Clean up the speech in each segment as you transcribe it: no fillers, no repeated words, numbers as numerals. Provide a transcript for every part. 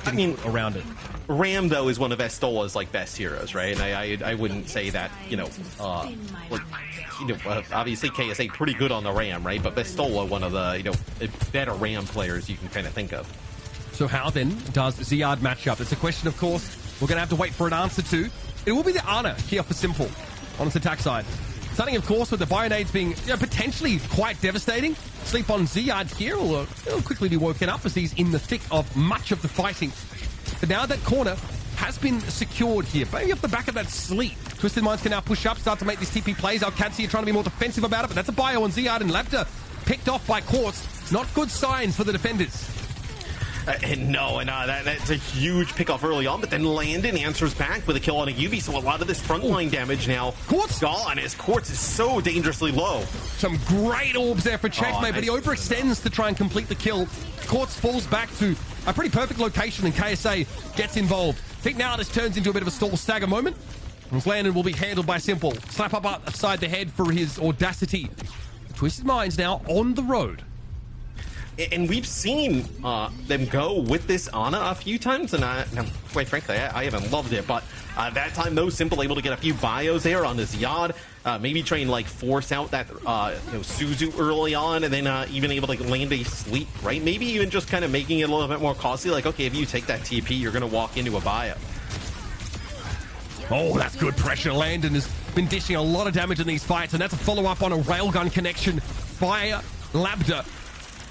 getting around it. Ram, though, is one of Estola's like best heroes, right? And I wouldn't say that, obviously KSA pretty good on the Ram, right? But Estola, one of the better Ram players you can kind of think of. So how then does Ziad match up? It's a question, of course, we're going to have to wait for an answer to. It will be the Ana here for Simple on its attack side. Starting, of course, with the Bionades being potentially quite devastating. Sleep on Ziad here will quickly be woken up as he's in the thick of much of the fighting. But now that corner has been secured here. Maybe off the back of that sleep. Twisted Minds can now push up, start to make these TP plays. Alcancia trying to be more defensive about it, but that's a bio on Ziad, and Labda picked off by Quartz. Not good signs for the defenders. That's a huge pickoff early on, but then Landon answers back with a kill on a Yubi, so a lot of this frontline damage now gone as Quartz is so dangerously low. Some great orbs there for Checkmate, but he overextends to try and complete the kill. Quartz falls back to a pretty perfect location, and KSA gets involved. I think now this turns into a bit of a stall stagger moment. Landon will be handled by Simple. Slap up upside the head for his audacity. Twisted Minds now on the road. And we've seen them go with this Ana a few times, and quite frankly, I haven't loved it. But that time, though, Simple able to get a few bios there on this Yad. Maybe try and like force out that Suzu early on, and then even able to land a sleep, right? Maybe even just kind of making it a little bit more costly. Like, okay, if you take that TP, you're going to walk into a bio. Oh, that's good pressure. Landon has been dishing a lot of damage in these fights, and that's a follow-up on a railgun connection by Labda.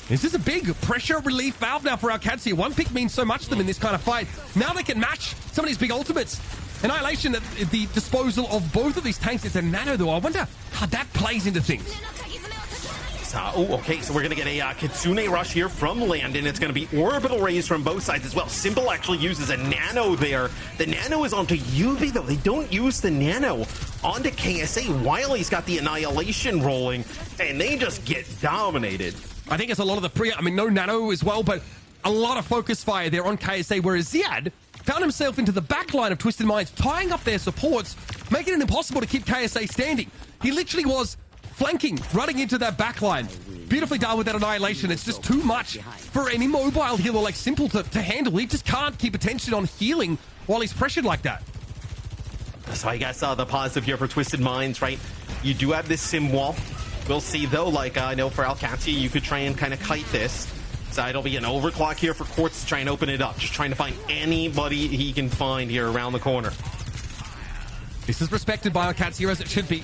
This is a big pressure relief valve now for Alcancia. One pick means so much to them in this kind of fight. Now they can match some of these big ultimates. Annihilation at the disposal of both of these tanks. It's a nano, though. I wonder how that plays into things. Okay, so we're going to get a Kitsune rush here from Landon. It's going to be orbital rays from both sides as well. Simple actually uses a nano there. The nano is onto Yubi, though. They don't use the nano onto KSA while he's got the Annihilation rolling, and they just get dominated. I think it's a lot of the no nano as well, but a lot of focus fire there on KSA, whereas Ziad found himself into the back line of Twisted Minds, tying up their supports, making it impossible to keep KSA standing. He literally was flanking, running into that back line. Beautifully done with that Annihilation. It's just too much for any mobile healer like Simple to handle. He just can't keep attention on healing while he's pressured like that. So I guess the positive here for Twisted Minds, right? You do have this sim wall. We'll see, though, like, I know for Alcancia, you could try and kind of kite this. So it'll be an overclock here for Quartz to try and open it up. Just trying to find anybody he can find here around the corner. This is respected by Alcancia as it should be.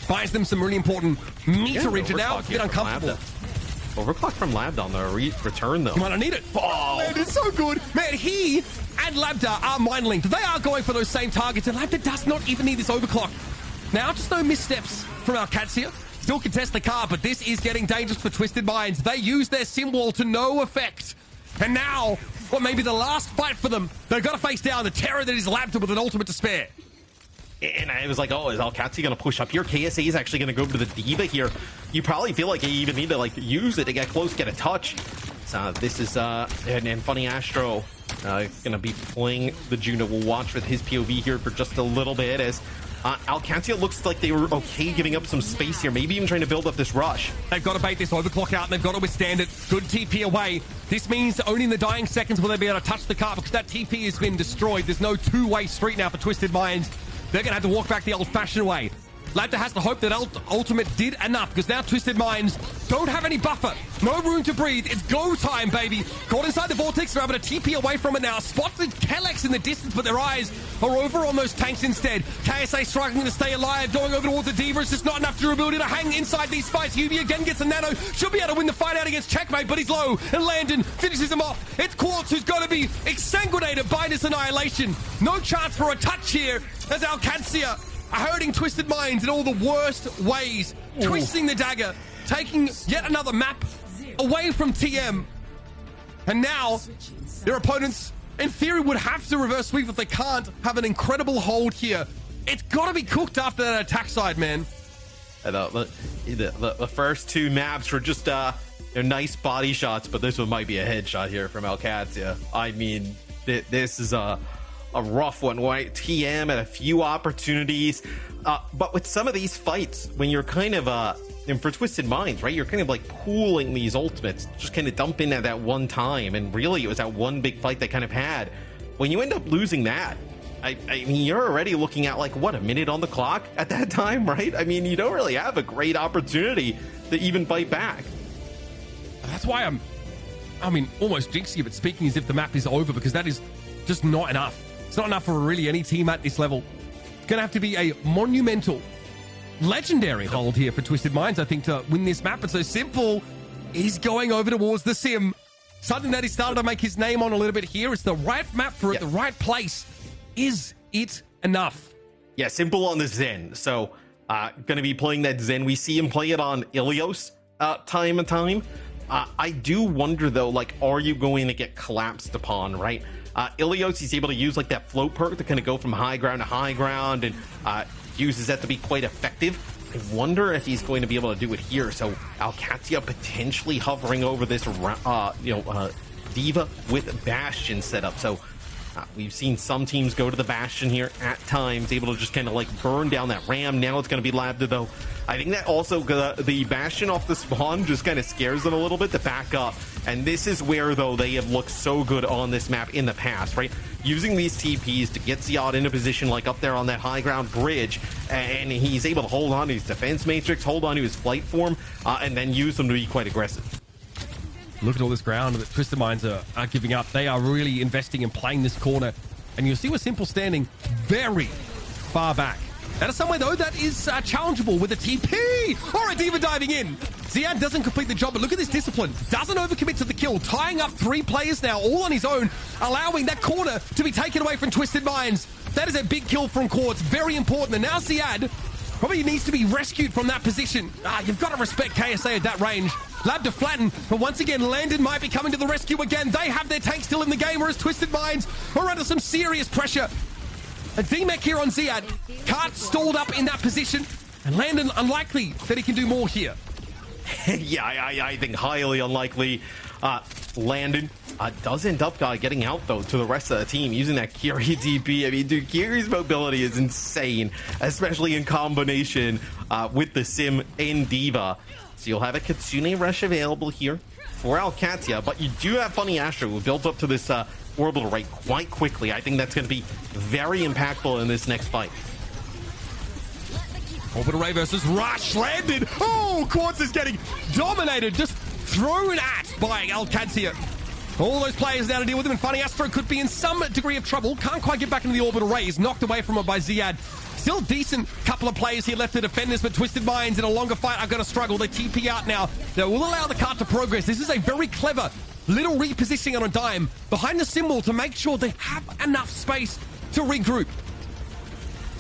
Buys them some really important meterage, and now a bit uncomfortable. Overclock from Labda on the return, though. You might not need it. Oh, man, it's so good. Man, he and Labda are mind-linked. They are going for those same targets, and Labda does not even need this overclock. Now, just no missteps from Alcancia. Still contest the car, but this is getting dangerous for Twisted Minds. They use their sim wall to no effect. And now, what may be the last fight for them, they've got to face down the terror that is Labda with an ultimate to spare. And I was like, oh, is Alcancia going to push up here? KSA is actually going to go to the Diva here. You probably feel like you even need to like use it to get close, get a touch. So this is, and Funny Astro going to be playing the Juno. We'll watch with his POV here for just a little bit as Alcancia looks like they were okay giving up some space here, maybe even trying to build up this rush. They've got to bait this overclock out, and they've got to withstand it. Good TP away. This means only in the dying seconds will they be able to touch the car, because that TP has been destroyed. There's no two-way street now for Twisted Minds. They're going to have to walk back the old-fashioned way. Labda has to hope that Ultimate did enough, because now Twisted Minds don't have any buffer. No room to breathe. It's go time, baby. Caught inside the vortex. They're able to TP away from it now. Spotted Kellex in the distance, but their eyes are over on those tanks instead. KSA struggling to stay alive. Going over towards the Diva. It's just not enough durability to hang inside these fights. Yubi again gets a nano. Should be able to win the fight out against Checkmate, but he's low. And Landon finishes him off. It's Quartz who's going to be exsanguinated by this Annihilation. No chance for a touch here as Alcancia hurting Twisted Minds in all the worst ways. Ooh. Twisting the dagger, taking yet another map away from TM. And now their opponents, in theory, would have to reverse sweep if they can't have an incredible hold here. It's got to be cooked after that attack side, man. The first two maps were just they're nice body shots, but this one might be a headshot here from Alcancia. I mean, this is a rough one, right? TM at a few opportunities, but with some of these fights, when you're kind of And for Twisted Minds, right, you're kind of like pooling these ultimates, just kind of dump in at that one time, and really it was that one big fight they kind of had. When you end up losing that, I mean, you're already looking at like, what, a minute on the clock at that time, right? I mean, you don't really have a great opportunity to even fight back. That's why I mean, almost jinxing it, speaking as if the map is over, because that is just not enough. It's not enough for really any team at this level. It's going to have to be a monumental, legendary hold here for Twisted Minds, I think, to win this map. But so Simple is going over towards the sim. Something that he started to make his name on a little bit here. It's the right map for it, the right place. Is it enough? Yeah, Simple on the Zen. So, going to be playing that Zen. We see him play it on Ilios time and time. I do wonder, though, like, are you going to get collapsed upon, right? Ilios, he's able to use, like, that float perk to kind of go from high ground to high ground, and uses that to be quite effective. I wonder if he's going to be able to do it here. So, Alcatia potentially hovering over this, Diva with Bastion setup. So, we've seen some teams go to the Bastion here at times, able to just kind of like burn down that Ram. Now it's going to be Labda, though. I think that also the Bastion off the spawn just kind of scares them a little bit to back up. And this is where, though, they have looked so good on this map in the past, right? Using these TPs to get Ziad in a position like up there on that high ground bridge, and he's able to hold on to his defense matrix, hold on to his flight form, and then use them to be quite aggressive. Look at all this ground that Twisted Minds are giving up. They are really investing in playing this corner. And you'll see we're Simple standing very far back. That is somewhere, though, that is challengeable with a TP. All right, Diva diving in. Ziad doesn't complete the job, but look at this discipline. Doesn't overcommit to the kill. Tying up 3 players now, all on his own, allowing that corner to be taken away from Twisted Minds. That is a big kill from Quartz. Very important. And now Ziad probably needs to be rescued from that position. You've got to respect KSA at that range. Lab to flatten, but once again, Landon might be coming to the rescue again. They have their tank still in the game, whereas Twisted Minds are under some serious pressure. A D-Mech here on Ziad. Cart stalled up in that position, and Landon unlikely that he can do more here. Yeah, I think highly unlikely. Landon does end up getting out, though, to the rest of the team using that Kiri DP. I mean, dude, Kiri's mobility is insane, especially in combination with the Sim and Diva. So you'll have a Kitsune Rush available here for Alcatia, but you do have Funny Astro, who built up to this orbital rate quite quickly. I think that's going to be very impactful in this next fight. Orbital Ray versus Rush. Landed. Oh, Quartz is getting dominated, just thrown at by Alcatia. All those players now to deal with him, and Funny Astro could be in some degree of trouble. Can't quite get back into the orbital ray. He's knocked away from it by Ziad. Still decent couple of players here left to defend this, but Twisted Minds in a longer fight are going to struggle. They TP out now. That will allow the cart to progress. This is a very clever little repositioning on a dime behind the symbol to make sure they have enough space to regroup.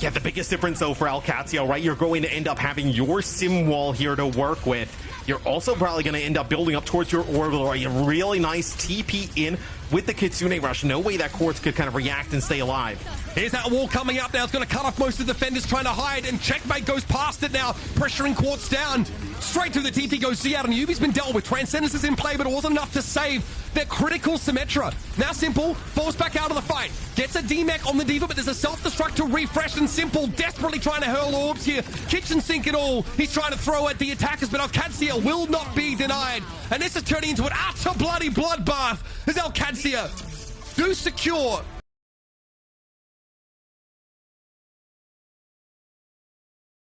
Yeah, the biggest difference, though, for Alcatia, right? You're going to end up having your sim wall here to work with. You're also probably going to end up building up towards your orbital, right? A really nice TP in with the Kitsune Rush. No way that Quartz could kind of react and stay alive. Here's that wall coming up now. It's going to cut off most of the defenders trying to hide, and Checkmate goes past it now, pressuring Quartz down. Straight through the TP goes Ziad, and Yubi's been dealt with. Transcendence is in play, but it wasn't enough to save their critical Symmetra. Now Simple falls back out of the fight. Gets a D-Mech on the Diva, but there's a self-destruct to refresh, and Simple desperately trying to hurl orbs here. Kitchen sink it all. He's trying to throw at the attackers, but Alcatia will not be denied. And this is turning into an utter bloody bloodbath as Alcatia do secure